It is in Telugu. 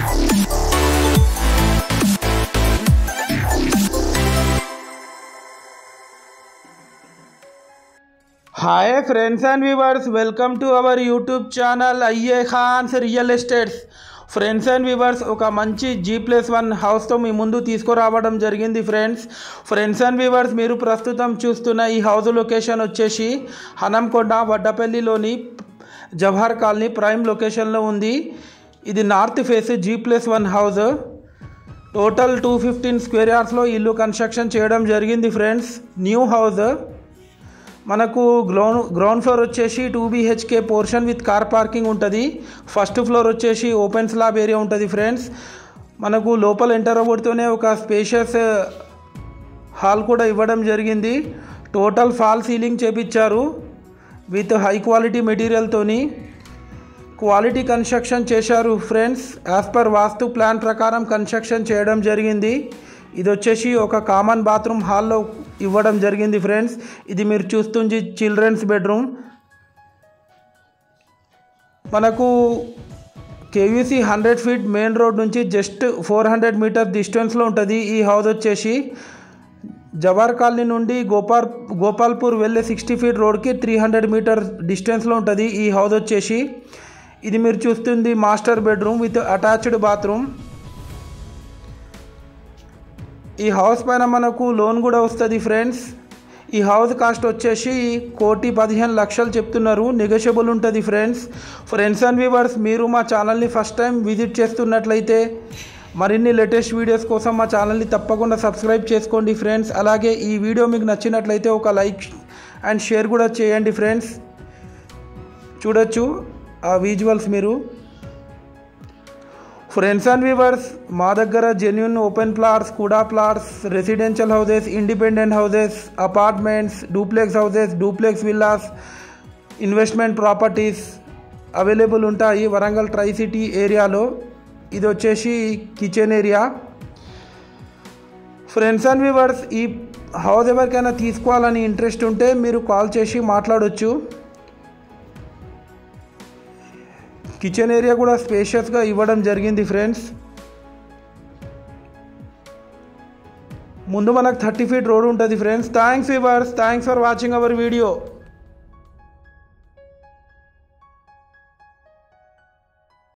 Hi friends and viewers, welcome to our YouTube channel IA Khans Real Estates. Friends and viewers, ఒక మంచి G+1 హౌస్తో మీ ముందు తీసుకురావడం జరిగింది. ఫ్రెండ్స్ అండ్ వ్యూవర్స్, మీరు ప్రస్తుతం చూస్తున్న ఈ హౌస్ లొకేషన్ వచ్చేసి హనంకొండ వడ్డపల్లిలోని జవహర్ కాలనీ ప్రైమ్ లొకేషన్లో ఉంది. ఇది north face G+1 house. Total 215 square యార్డ్స్లో ఇల్లు కన్స్ట్రక్షన్ చేయడం జరిగింది. Friends, new house. మనకు గ్రౌండ్ ఫ్లోర్ వచ్చేసి 2 BHK portion with car parking ఉంటుంది. ఫస్ట్ ఫ్లోర్ వచ్చేసి ఓపెన్ స్లాబ్ ఏరియా ఉంటుంది. ఫ్రెండ్స్, మనకు లోపల ఎంటర్ అవ్వడంతోనే ఒక స్పేషియస్ హాల్ కూడా ఇవ్వడం జరిగింది. టోటల్ ఫాల్ సీలింగ్ చేపించారు విత్ హై క్వాలిటీ మెటీరియల్తోని. క్వాలిటీ కన్స్ట్రక్షన్ చేశారు. Friends, as per vastu plan ప్రకారం కన్స్ట్రక్షన్ చేయడం జరిగింది. ఇది వచ్చేసి ఒక కామన్ బాత్రూమ్ హాల్లో ఇవ్వడం జరిగింది. ఫ్రెండ్స్, ఇది మీరు చూస్తుంది చిల్డ్రన్స్ బెడ్రూమ్. మనకు KUC 100 ఫీట్ మెయిన్ రోడ్ నుంచి జస్ట్ 400 మీటర్ డిస్టెన్స్లో ఉంటుంది. ఈ హౌస్ వచ్చేసి జవహర్ కాలనీ నుండి గోపాల్పూర్ వెళ్ళే 60 ఫీట్ రోడ్కి 300 మీటర్ డిస్టెన్స్లో ఉంటుంది. ఈ హౌస్ వచ్చేసి ఇది మీరు చూస్తుంది master bedroom with attached bathroom. ఈ హౌస్ పైన మనకు లోన్ కూడా వస్తుంది. ఫ్రెండ్స్, ఈ హౌస్ కాస్ట్ వచ్చేసి 1,15,00,000 చెప్తున్నారు. నెగోషియబుల్ ఉంటుంది. ఫ్రెండ్స్ అండ్ వ్యూవర్స్, మీరు మా ఛానల్ని ఫస్ట్ టైం విజిట్ చేస్తున్నట్లయితే మరిన్ని లేటెస్ట్ వీడియోస్ కోసం మా ఛానల్ని తప్పకుండా సబ్స్క్రైబ్ చేసుకోండి. ఫ్రెండ్స్, అలాగే ఈ వీడియో మీకు నచ్చినట్లయితే ఒక లైక్ అండ్ షేర్ కూడా చేయండి. ఫ్రెండ్స్, చూడొచ్చు ఆ విజువల్స్ మీరు. ఫ్రెండ్స్ అండ్ వ్యూవర్స్, మా దగ్గర జెన్యూన్ ఓపెన్ ప్లాట్స్, కుడా plots, residential houses, independent houses, apartments, duplex houses, duplex villas, investment properties available ఉంటాయి వరంగల్ ట్రై సిటీ ఏరియాలో. ఇది వచ్చేసి kitchen area. Friends and viewers, ఈ హౌస్ ఎవరికైనా తీసుకోవాలని ఇంట్రెస్ట్ ఉంటే మీరు కాల్ చేసి మాట్లాడవచ్చు. కిచెన్ ఏరియా కూడా స్పేషియస్గా ఇవ్వడం జరిగింది. ఫ్రెండ్స్, ముందు మనకు 30 ఫీట్ రోడ్ ఉంటుంది. Friends, thanks viewers, thanks for watching our video.